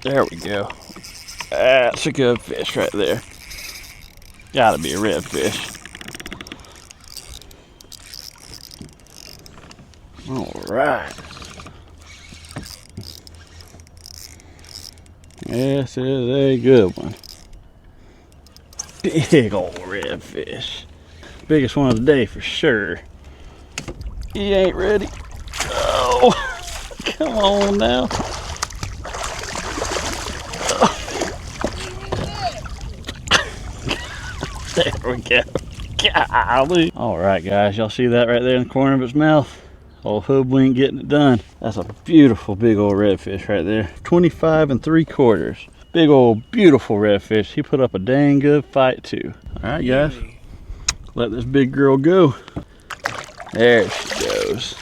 There we go. That's a good fish right there. Gotta be a redfish. All right. This is a good one. Big old redfish. Biggest one of the day for sure. He ain't ready. Oh, come on now. There we go. Golly. All right, guys, y'all see that right there in the corner of its mouth? Old hoodwink getting it done. That's a beautiful big old redfish right there. 25 3/4. Big old beautiful redfish. He put up a dang good fight too. All right, guys, let this big girl go. There she goes.